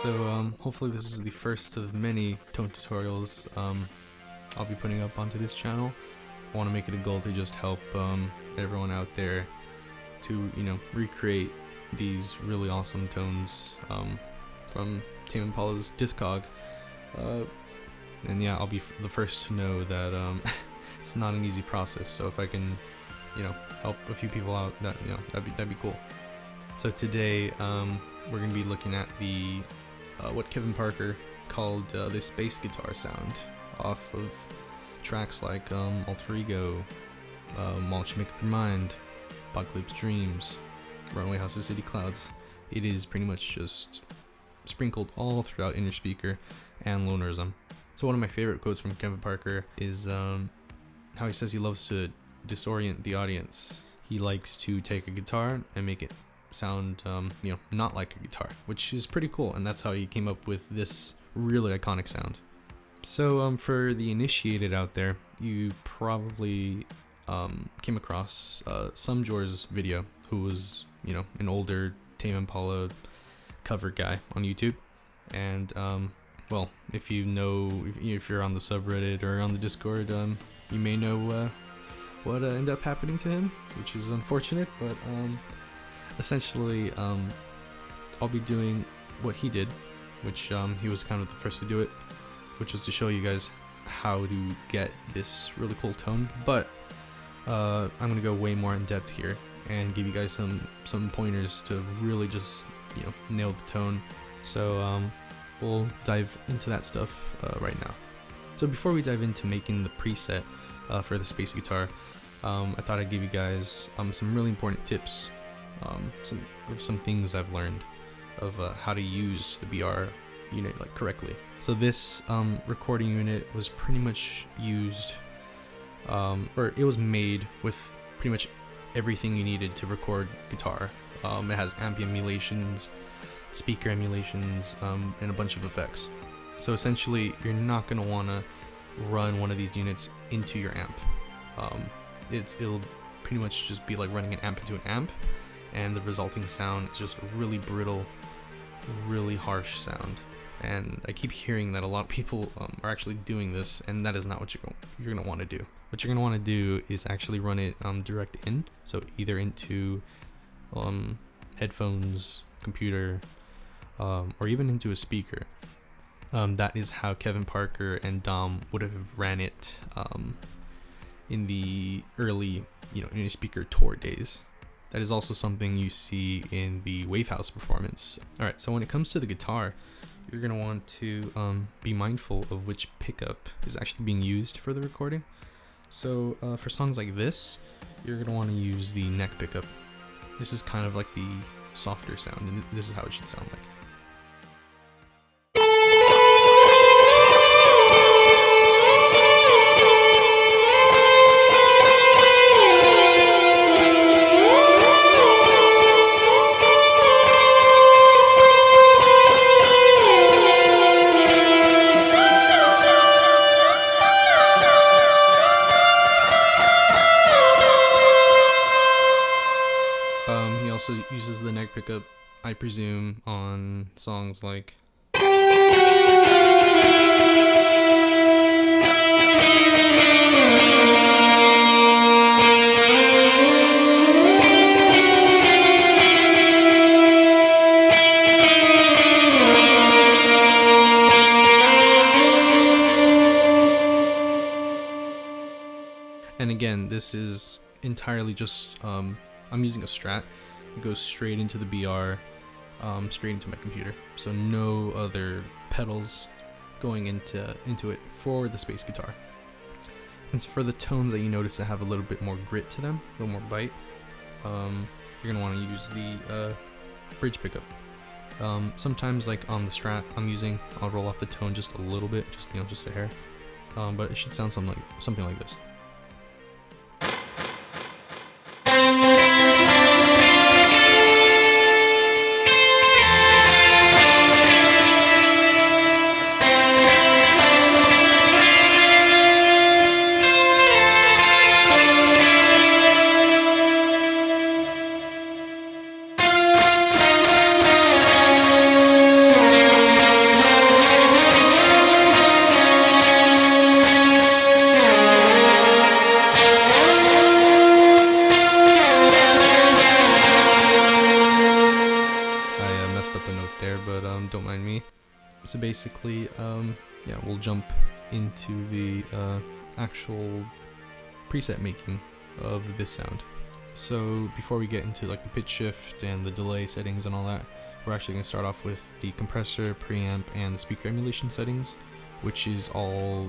Hopefully this is the first of many tone tutorials I'll be putting up onto this channel. I want to make it a goal to just help everyone out there to, recreate these really awesome tones from Tame Impala's discog. And yeah, I'll be the first to know that it's not an easy process. So if I can, help a few people out, that'd be cool. So today we're gonna be looking at the what Kevin Parker called the space guitar sound off of tracks like Alter Ego, Why Don't You Make Up Your Mind, Apocalypse Dreams, Runway Houses City Clouds. It is pretty much just sprinkled all throughout Inner Speaker and Lonerism. So one of my favorite quotes from Kevin Parker is how he says he loves to disorient the audience. He likes to take a guitar and make it sound not like a guitar, which is pretty cool, and that's how he came up with this really iconic sound. So for the initiated out there, you probably came across Sumjor's video, who was an older Tame Impala cover guy on YouTube. And well, if you're on the subreddit or on the Discord, you may know what ended up happening to him, which is unfortunate, but essentially I'll be doing what he did, which he was kind of the first to do it, which was to show you guys how to get this really cool tone. But I'm gonna go way more in depth here and give you guys some pointers to really just nail the tone. So we'll dive into that stuff right now. So before we dive into making the preset for the space guitar, I thought I'd give you guys some really important tips, some things I've learned of how to use the BR unit correctly. So this recording unit was pretty much used, or it was made with pretty much everything you needed to record guitar. It has amp emulations, speaker emulations, and a bunch of effects. So essentially, you're not going to want to run one of these units into your amp. It'll pretty much just be like running an amp into an amp, and the resulting sound is just a really brittle, really harsh sound. And I keep hearing that a lot of people are actually doing this, and that is not what you're going to want to do. What you're going to want to do is actually run it direct in, so either into headphones, computer, or even into a speaker. That is how Kevin Parker and Dom would have ran it in the early, Inner Speaker tour days. That is also something you see in the Wave House performance. Alright, so when it comes to the guitar, you're going to want to be mindful of which pickup is actually being used for the recording. So for songs like this, you're going to want to use the neck pickup. This is kind of like the softer sound, and this is how it should sound like. He also uses the neck pickup, I presume, on songs like and again, this is entirely just I'm using a Strat. It goes straight into the BR, straight into my computer. So no other pedals going into it for the space guitar. And so for the tones that you notice that have a little bit more grit to them, a little more bite, you're gonna want to use the bridge pickup. Sometimes, like on the Strat I'll roll off the tone just a little bit, just a hair. But it should sound something like this. don't mind me. So basically, yeah, we'll jump into the actual preset making of this sound. So before we get into like the pitch shift and the delay settings and all that, we're actually going to start off with the compressor, preamp, and the speaker emulation settings, which is all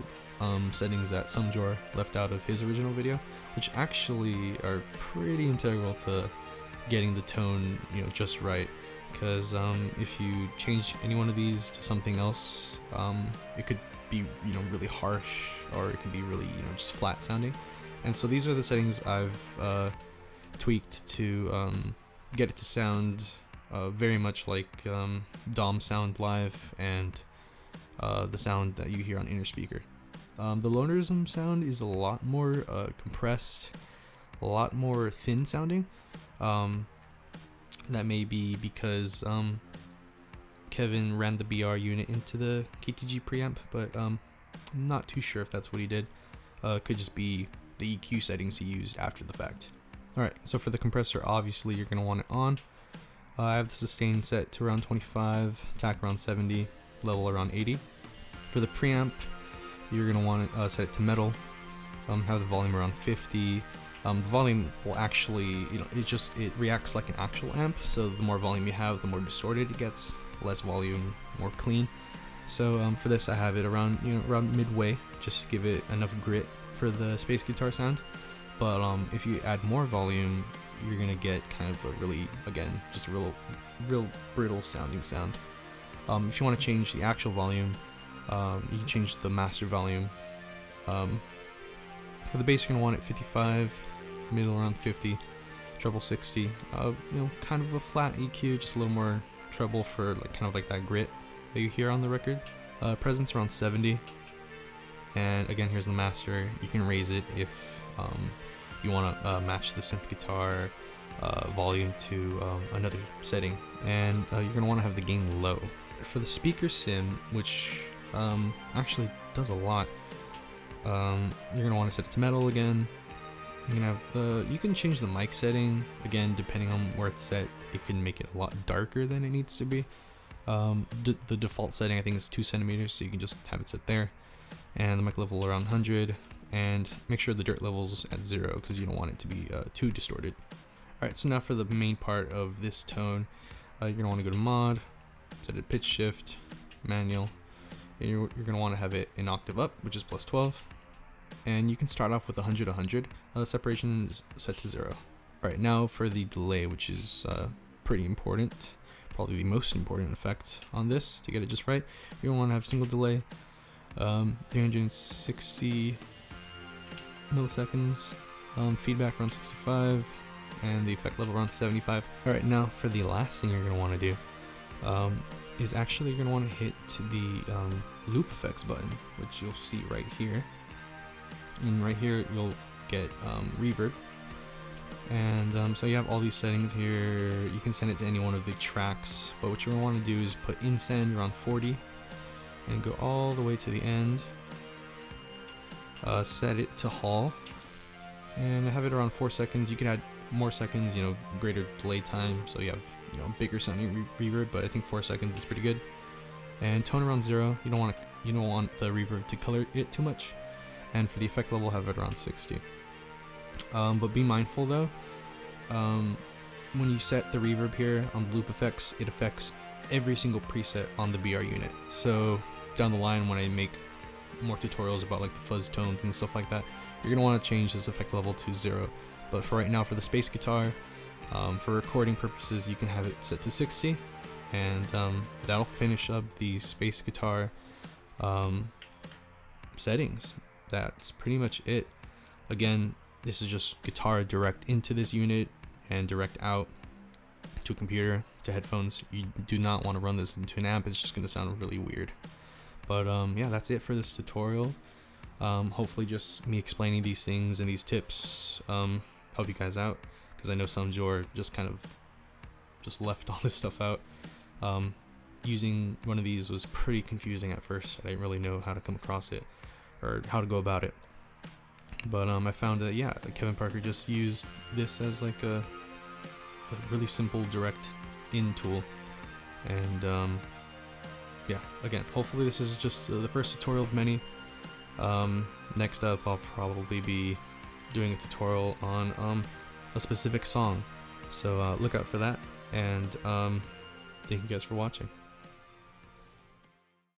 settings that Sumjor left out of his original video, which actually are pretty integral to getting the tone, just right. Because if you change any one of these to something else, it could be really harsh, or it could be really just flat sounding. And so these are the settings I've tweaked to get it to sound very much like DOM sound live and the sound that you hear on inner speaker. The lonerism sound is a lot more compressed, a lot more thin sounding. That may be because Kevin ran the BR unit into the KTG preamp, but I'm not too sure if that's what he did. Could just be the EQ settings he used after the fact. Alright, so for the compressor, obviously you're going to want it on. I have the sustain set to around 25, attack around 70, level around 80. For the preamp, you're going to want to set it to metal, have the volume around 50. The volume will actually, it reacts like an actual amp, so the more volume you have, the more distorted it gets, less volume, more clean. So for this I have it around, around midway, just to give it enough grit for the space guitar sound. But if you add more volume, you're gonna get kind of a really, again, just a real brittle sounding sound. If you want to change the actual volume, you can change the master volume. For the bass, you're gonna want it 55, middle around 50, treble 60. Kind of a flat EQ, just a little more treble for kind of like that grit that you hear on the record. Presence around 70. And again, here's the master. You can raise it if you want to match the synth guitar volume to another setting, and you're going to want to have the gain low. For the speaker sim, which actually does a lot, you're going to want to set it to metal again. You can change the mic setting again, depending on where it's set. It can make it a lot darker than it needs to be. The default setting I think is 2 centimeters, so you can just have it set there. And the mic level around 100, and make sure the dirt level's at 0 because you don't want it to be too distorted. Alright, so now for the main part of this tone, you're going to want to go to mod, set it pitch shift, manual, and you're going to want to have it an octave up, which is plus 12, and you can start off with 100. Separation is set to 0. Alright, now for the delay, which is pretty important, probably the most important effect on this to get it just right. You're going to want to have single delay, 360 milliseconds, feedback around 65, and the effect level around 75. Alright, now for the last thing you're going to want to do is actually you're going to want to hit the loop effects button, which you'll see right here. And right here you'll get reverb. And so you have all these settings here. You can send it to any one of the tracks, but what you're going to want to do is put in send around 40 and go all the way to the end. Set it to Hall and have it around 4 seconds. You can add more seconds, greater delay time, so you have bigger sounding reverb, but I think 4 seconds is pretty good. And tone around 0. You don't want the reverb to color it too much. And for the effect level, have it around 60. But be mindful though, when you set the reverb here on the loop effects, it affects every single preset on the BR unit. So down the line, when I make more tutorials about like the fuzz tones and stuff like that, you're going to want to change this effect level to 0. But for right now, for the space guitar, for recording purposes, you can have it set to 60, and that'll finish up the space guitar settings. That's pretty much it. Again, this is just guitar direct into this unit and direct out to a computer, to headphones. You do not want to run this into an amp. It's just going to sound really weird. But yeah, that's it for this tutorial. Hopefully just me explaining these things and these tips help you guys out, because I know Sumjor just kind of just left all this stuff out. Using one of these was pretty confusing at first. I didn't really know how to come across it or how to go about it. But I found that, yeah, Kevin Parker just used this as like a really simple direct in tool, and yeah, again, hopefully this is just the first tutorial of many. Next up, I'll probably be doing a tutorial on a specific song, so look out for that, and thank you guys for watching.